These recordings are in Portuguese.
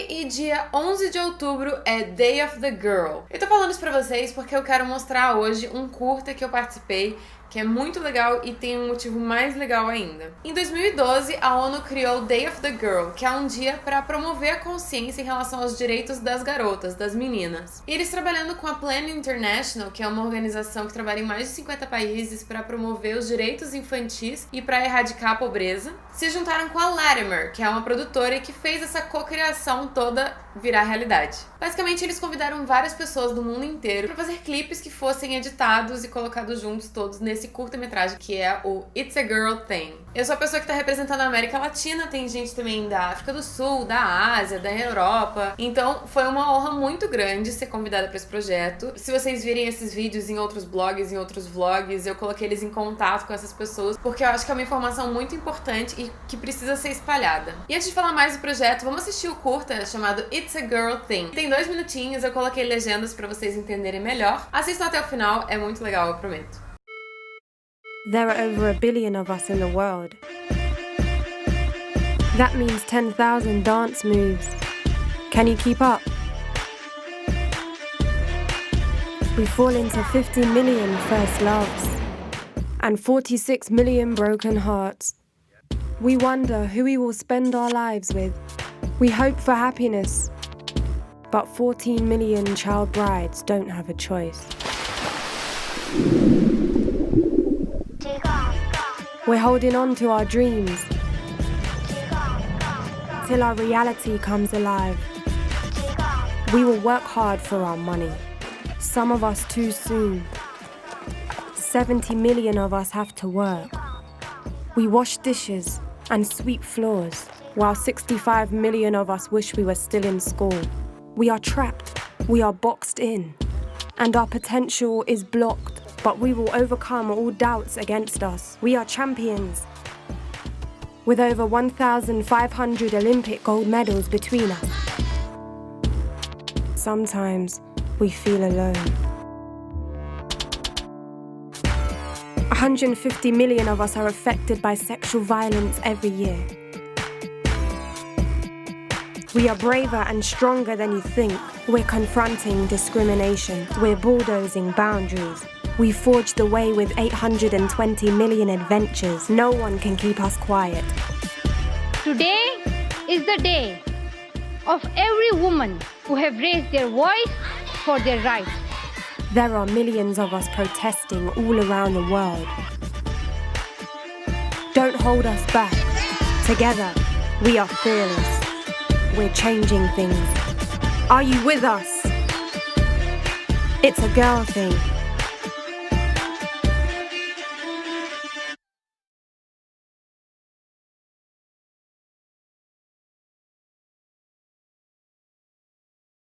e dia 11 de outubro é Day of the Girl. Eu tô falando isso pra vocês porque eu quero mostrar hoje um curta que eu participei, que é muito legal e tem um motivo mais legal ainda. Em 2012, a ONU criou Day of the Girl, que é um dia para promover a consciência em relação aos direitos das garotas, das meninas. E eles trabalhando com a Plan International, que é uma organização que trabalha em mais de 50 países para promover os direitos infantis e para erradicar a pobreza, se juntaram com a Latimer, que é uma produtora que fez essa cocriação toda virar realidade. Basicamente, eles convidaram várias pessoas do mundo inteiro para fazer clipes que fossem editados e colocados juntos todos nesse curta-metragem que é o It's a Girl Thing. Eu sou a pessoa que tá representando a América Latina, tem gente também da África do Sul, da Ásia, da Europa. Então foi uma honra muito grande ser convidada para esse projeto. Se vocês virem esses vídeos em outros blogs, em outros vlogs, eu coloquei eles em contato com essas pessoas, porque eu acho que é uma informação muito importante e que precisa ser espalhada. E antes de falar mais do projeto, vamos assistir o curta chamado It's a Girl Thing. Tem 2 minutinhos, eu coloquei legendas para vocês entenderem melhor. Assistam até o final, é muito legal, eu prometo. There are over 1 billion of us in the world. That means 10,000 dance moves. Can you keep up? We fall into 50 million first loves and 46 million broken hearts. We wonder who we will spend our lives with. We hope for happiness, but 14 million child brides don't have a choice. We're holding on to our dreams till our reality comes alive. We will work hard for our money, some of us too soon. 70 million of us have to work. We wash dishes and sweep floors, while 65 million of us wish we were still in school. We are trapped, we are boxed in, and our potential is blocked. But we will overcome all doubts against us. We are champions. With over 1,500 Olympic gold medals between us. Sometimes we feel alone. 150 million of us are affected by sexual violence every year. We are braver and stronger than you think. We're confronting discrimination. We're bulldozing boundaries. We forged the way with 820 million adventures. No one can keep us quiet. Today is the day of every woman who have raised their voice for their rights. There are millions of us protesting all around the world. Don't hold us back. Together, we are fearless. We're changing things. Are you with us? It's a girl thing.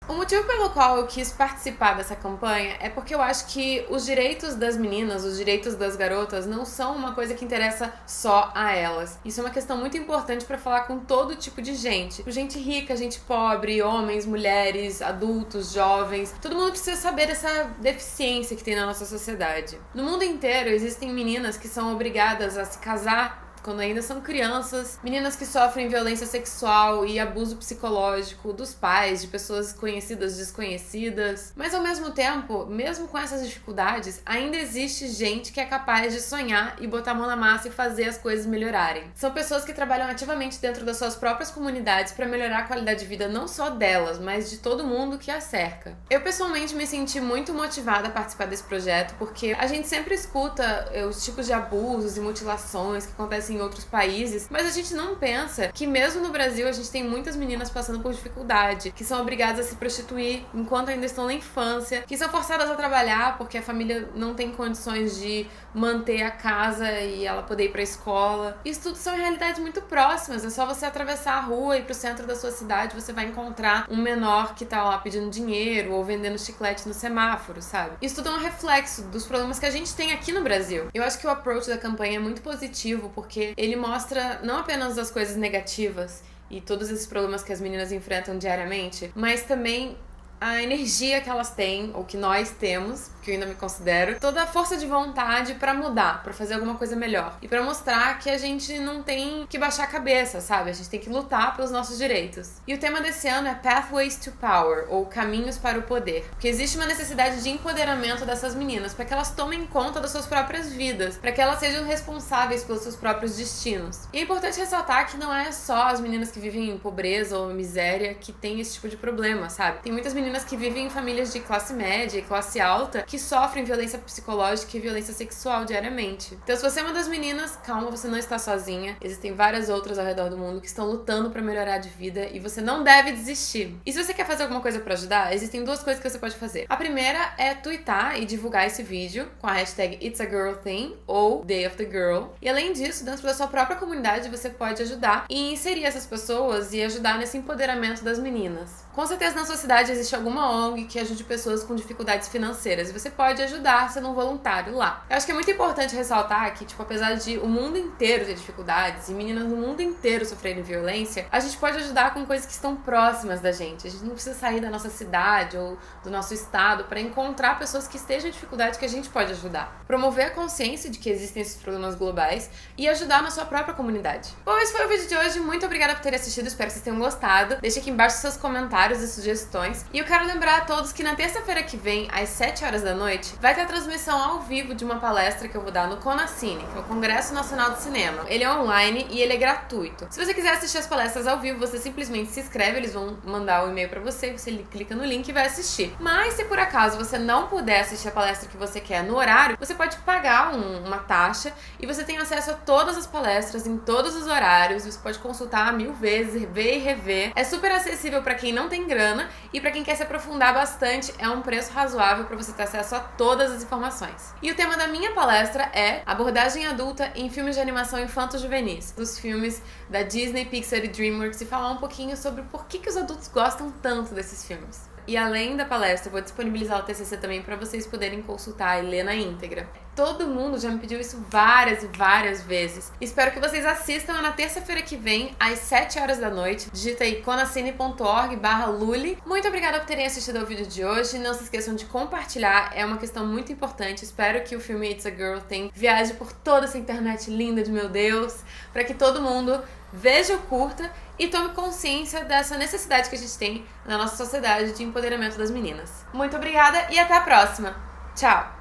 O motivo pelo qual eu quis participar dessa campanha é porque eu acho que os direitos das meninas, os direitos das garotas não são uma coisa que interessa só a elas. Isso é uma questão muito importante para falar com todo tipo de gente. Gente rica, gente pobre, homens, mulheres, adultos, jovens. Todo mundo precisa saber dessa deficiência que tem na nossa sociedade. No mundo inteiro existem meninas que são obrigadas a se casar quando ainda são crianças, meninas que sofrem violência sexual e abuso psicológico dos pais, de pessoas conhecidas, desconhecidas. Mas ao mesmo tempo, mesmo com essas dificuldades, ainda existe gente que é capaz de sonhar e botar a mão na massa e fazer as coisas melhorarem. São pessoas que trabalham ativamente dentro das suas próprias comunidades para melhorar a qualidade de vida não só delas, mas de todo mundo que a cerca. Eu pessoalmente me senti muito motivada a participar desse projeto porque a gente sempre escuta os tipos de abusos e mutilações que acontecem em outros países, mas a gente não pensa que mesmo no Brasil a gente tem muitas meninas passando por dificuldade, que são obrigadas a se prostituir enquanto ainda estão na infância, que são forçadas a trabalhar porque a família não tem condições de manter a casa e ela poder ir pra escola. Isso tudo são realidades muito próximas, é só você atravessar a rua e ir pro centro da sua cidade, você vai encontrar um menor que tá lá pedindo dinheiro ou vendendo chiclete no semáforo, sabe? Isso tudo é um reflexo dos problemas que a gente tem aqui no Brasil. Eu acho que o approach da campanha é muito positivo porque ele mostra não apenas as coisas negativas e todos esses problemas que as meninas enfrentam diariamente, mas também a energia que elas têm, ou que nós temos, que eu ainda me considero, toda a força de vontade pra mudar, pra fazer alguma coisa melhor. E pra mostrar que a gente não tem que baixar a cabeça, sabe? A gente tem que lutar pelos nossos direitos. E o tema desse ano é Pathways to Power, ou Caminhos para o Poder. Porque existe uma necessidade de empoderamento dessas meninas, pra que elas tomem conta das suas próprias vidas, pra que elas sejam responsáveis pelos seus próprios destinos. E é importante ressaltar que não é só as meninas que vivem em pobreza ou miséria que têm esse tipo de problema, sabe? Tem muitas meninas que vivem em famílias de classe média e classe alta que sofrem violência psicológica e violência sexual diariamente. Então, se você é uma das meninas, calma, você não está sozinha. Existem várias outras ao redor do mundo que estão lutando pra melhorar de vida e você não deve desistir. E se você quer fazer alguma coisa pra ajudar, existem duas coisas que você pode fazer. A primeira é twittar e divulgar esse vídeo com a hashtag It's a Girl Thing ou Day of the Girl. E além disso, dentro da sua própria comunidade, você pode ajudar e inserir essas pessoas e ajudar nesse empoderamento das meninas. Com certeza na sua cidade existe alguma ONG que ajude pessoas com dificuldades financeiras e você pode ajudar sendo um voluntário lá. Eu acho que é muito importante ressaltar que, apesar de o mundo inteiro ter dificuldades e meninas no mundo inteiro sofrerem violência, a gente pode ajudar com coisas que estão próximas da gente. A gente não precisa sair da nossa cidade ou do nosso estado para encontrar pessoas que estejam em dificuldade que a gente pode ajudar. Promover a consciência de que existem esses problemas globais e ajudar na sua própria comunidade. Bom, esse foi o vídeo de hoje. Muito obrigada por terem assistido. Espero que vocês tenham gostado. Deixe aqui embaixo seus comentários e sugestões. E eu quero lembrar a todos que na terça-feira que vem, às 7 horas da noite, vai ter a transmissão ao vivo de uma palestra que eu vou dar no Conacine, que é o Congresso Nacional de Cinema. Ele é online e ele é gratuito. Se você quiser assistir as palestras ao vivo, você simplesmente se inscreve, eles vão mandar o e-mail pra você, você clica no link e vai assistir. Mas se por acaso você não puder assistir a palestra que você quer no horário, você pode pagar uma taxa e você tem acesso a todas as palestras em todos os horários, você pode consultar 1000 vezes, ver e rever. É super acessível pra quem não tem grana e pra quem quer se aprofundar bastante, é um preço razoável pra você ter acesso a todas as informações. E o tema da minha palestra é abordagem adulta em filmes de animação infanto-juvenis, dos filmes da Disney, Pixar e DreamWorks, e falar um pouquinho sobre por que os adultos gostam tanto desses filmes. E além da palestra, eu vou disponibilizar o TCC também para vocês poderem consultar e ler na íntegra. Todo mundo já me pediu isso várias e várias vezes. Espero que vocês assistam na terça-feira que vem, às 7 horas da noite. Digita aí conacine.org/luli. Muito obrigada por terem assistido ao vídeo de hoje. Não se esqueçam de compartilhar, é uma questão muito importante. Espero que o filme It's a Girl Thing viaje por toda essa internet linda de meu Deus, para que todo mundo veja o curta e tome consciência dessa necessidade que a gente tem na nossa sociedade de empoderamento das meninas. Muito obrigada e até a próxima. Tchau!